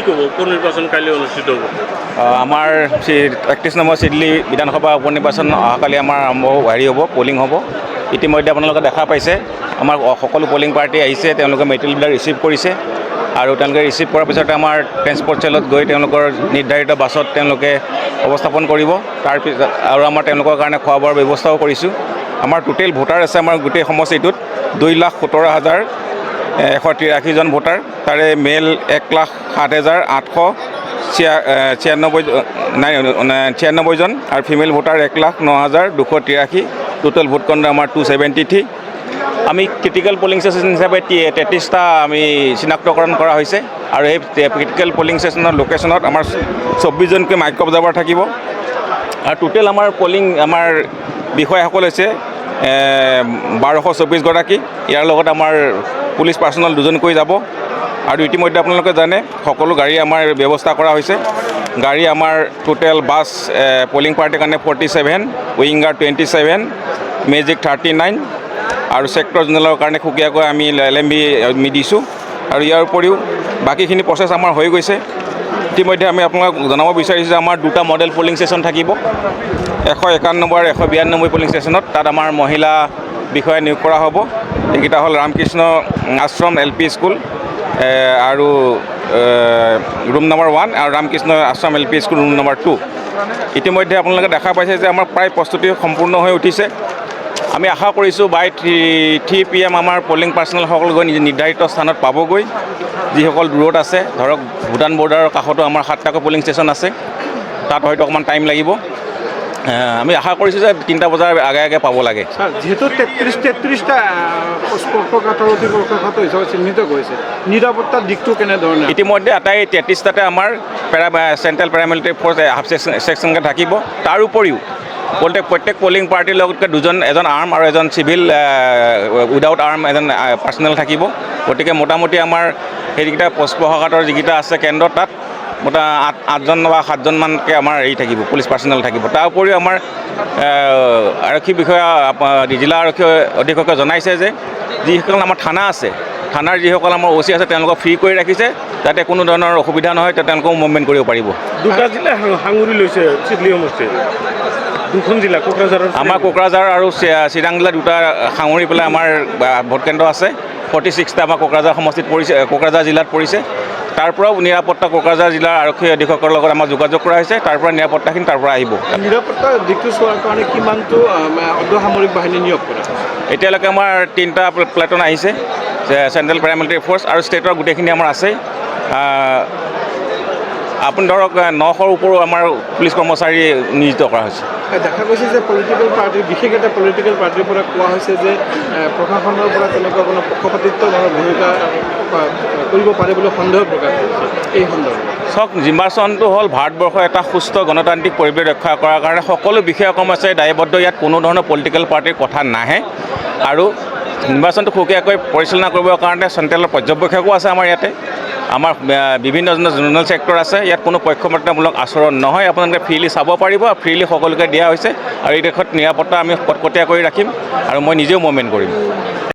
ক'ব কোন নিৰ্বাচন কাইলৈ অনুষ্ঠিত হ'ব? আমাৰ 31 নম্বৰ চিডলি বিধানসভা উপ নিৰ্বাচন অহাকালি আমাৰ আৰম্ভ হ'ব, পলিং হ'ব। ইতিমধ্যে আপোনালোকে দেখা পাইছে আমাৰ সকলো পলিং পাৰ্টি আহিছে, তেওঁলোকে মেটেৰিয়েলবিলাক ৰিচিভ কৰিছে আৰু তেওঁলোকে ৰিচিভ কৰাৰ পিছতে আমাৰ ট্ৰেন্সপৰ্ট চেলত গৈ তেওঁলোকৰ নিৰ্ধাৰিত বাছত তেওঁলোকে অৱস্থাপন কৰিব। তাৰপিছত আৰু আমাৰ তেওঁলোকৰ কাৰণে খোৱা বোৱাৰ ব্যৱস্থাও কৰিছোঁ। আমাৰ টোটেল ভোটাৰ আছে আমাৰ গোটেই সমষ্টিটোত 2,17,183 জন ভোটাৰ, তাৰে মেল 1,07,896 জন আৰু ফিমেল ভোটাৰ 1,09,283। টোটেল ভোট কণ্ড আমাৰ 273। আমি ক্ৰিটিকেল পলিং ষ্টেচন হিচাপে 33টা আমি চিনাক্তকৰণ কৰা হৈছে আৰু এই ক্ৰিটিকেল পলিং ষ্টেচনৰ লোকেশ্যনত আমাৰ 24জনকৈ মাইক্ৰ' অবজাৰ্ভাৰ থাকিব আৰু টোটেল আমাৰ পলিং আমাৰ বিষয়াসকল হৈছে 1224 গৰাকী। ইয়াৰ লগত আমাৰ পুলিচ পাৰ্চনেল 2জনকৈ যাব আৰু ইতিমধ্যে আপোনালোকে জানে সকলো গাড়ী আমাৰ ব্যৱস্থা কৰা হৈছে। গাড়ী আমাৰ টোটেল বাছ পলিং পাৰ্টিৰ কাৰণে 47, উইংগাৰ 27, মেজিক 39 আৰু ছেক্টৰ জেনেৰেলৰ কাৰণে সুকীয়াকৈ আমি LMB আমি দিছোঁ আৰু ইয়াৰ উপৰিও বাকীখিনি প্ৰচেছ আমাৰ হৈ গৈছে। ইতিমধ্যে আমি আপোনালোকক জনাব বিচাৰিছোঁ যে আমাৰ 2টা মডেল পলিং ষ্টেচন থাকিব, 191 আৰু 192 পলিং ষ্টেচনত। তাত আমাৰ মহিলা বিষয়া নিয়োগ কৰা হ'ব। এইকেইটা হ'ল ৰামকৃষ্ণ আশ্ৰম LP স্কুল আৰু ৰুম নম্বৰ 1 আৰু ৰামকৃষ্ণ আশ্ৰম LP স্কুল ৰুম নম্বৰ 2। ইতিমধ্যে আপোনালোকে দেখা পাইছে যে আমাৰ প্ৰায় প্ৰস্তুতি সম্পূৰ্ণ হৈ উঠিছে। আমি আশা কৰিছোঁ বাই 3 PM আমাৰ পলিং পাৰ্চনেলসকল গৈ নিৰ্ধাৰিত স্থানত পাবগৈ। যিসকল দূৰত আছে, ধৰক ভূটান বৰ্ডাৰৰ কাষতো আমাৰ 7টাকৈ পলিং ষ্টেচন আছে, তাত হয়তো অকণমান টাইম লাগিব। আমি আশা কৰিছোঁ যে 3টা বজাৰ আগে আগে পাব লাগে। যেহেতু 33টা স্পৰ্শকাতৰ অতিস্পৰ্শকাতৰ হিচাপে চিহ্নিত কৰিছে, নিৰাপত্তাৰ দিশটো কেনেধৰণে? ইতিমধ্যে আটাই 33টাতে আমাৰ চেণ্ট্ৰেল পেৰামিলিটাৰী ফ'ৰ্চ হাফ ছেকশ্যনকৈ থাকিব। তাৰ উপৰিও প্ৰত্যেক পলিং পাৰ্টিৰ লগতে এজন আৰ্ম আৰু এজন চিভিল উইদাউট আৰ্ম এজন পাৰ্চনেল থাকিব। গতিকে মোটামুটি আমাৰ সেইকেইটা স্পৰ্শকাতৰ যিকেইটা আছে কেন্দ্ৰ, তাত মোটা 8জন বা 7জনমানকৈ আমাৰ থাকিব, পুলিচ পাৰ্চনেল থাকিব। তাৰ উপৰিও আমাৰ আৰক্ষী বিষয়া জিলা আৰক্ষী অধীক্ষকে জনাইছে যে যিসকল আমাৰ থানা আছে, থানাৰ যিসকল আমাৰ OC আছে তেওঁলোকক ফ্ৰী কৰি ৰাখিছে, যাতে কোনো ধৰণৰ অসুবিধা নহয়, তেওঁলোকেও মুভমেণ্ট কৰিব পাৰিব। 2টা জিলা সাঙুৰি লৈছে চিডলি সমষ্টিয়ে, 2খন জিলা আমাৰ কোকৰাঝাৰ আৰু চিৰাং জিলা 2টা সাঙুৰি পেলাই আমাৰ ভোটকেন্দ্ৰ আছে। 46টা আমাৰ কোকৰাঝাৰ সমষ্টিত পৰিছে, কোকৰাঝাৰ জিলাত পৰিছে। তাৰ পৰাও নিৰাপত্তা কোকৰাঝাৰ জিলাৰ আৰক্ষী অধীক্ষকৰ লগত আমাৰ যোগাযোগ কৰা হৈছে। তাৰ পৰা নিৰাপত্তাখিনি তাৰ পৰা আহিব। নিৰাপত্তাৰ দিশটো চোৱাৰ কাৰণে কিমানটো অৰ্ধসামৰিক বাহিনী নিয়োগ কৰা? এতিয়ালৈকে আমাৰ 3টা প্লেটন আহিছে, চেণ্ট্ৰেল পেৰামিলিটাৰী ফ'ৰ্চ আৰু ষ্টেটৰ গোটেইখিনি আমাৰ আছে। আপুনি ধৰক 900ৰ ওপৰো আমাৰ পুলিচ কৰ্মচাৰী নিয়োজিত কৰা হৈছে। দেখা গৈছে যে পলিটিকেল পাৰ্টি, বিশেষ এটা পলিটিকেল পাৰ্টিৰ পৰা কোৱা হৈছে যে প্ৰশাসনৰ পৰা তেনেকুৱা কোনো পক্ষপাতিত্বভাৱে ভূমিকা কৰিব পাৰে বুলি সন্দেহ প্ৰকাশ কৰিছে। এই সন্দৰ্ভত চাওক, নিৰ্বাচনটো হ'ল ভাৰতবৰ্ষৰ এটা সুস্থ গণতান্ত্ৰিক পৰিৱেশ ৰক্ষা কৰাৰ কাৰণে সকলো বিষয়া কৰ্মচাৰী দায়বদ্ধ। ইয়াত কোনো ধৰণৰ পলিটিকেল পাৰ্টিৰ কথা নাহে আৰু নিৰ্বাচনটো সুকীয়াকৈ পৰিচালনা কৰিবৰ কাৰণে চেণ্ট্ৰেলৰ পৰ্যবেক্ষকো আছে আমাৰ ইয়াতে। আমাৰ বিভিন্ন জোনেল ছেক্টৰ আছে, ইয়াত কোনো পক্ষপাতিত্বমূলক আচৰণ নহয়। আপোনালোকে ফ্ৰীলি চাব পাৰিব, ফ্ৰীলি সকলোকে দিয়া হৈছে আৰু এই দেশত নিৰাপত্তা আমি কটকটীয়া কৰি ৰাখিম আৰু মই নিজেও মুভমেণ্ট কৰিম।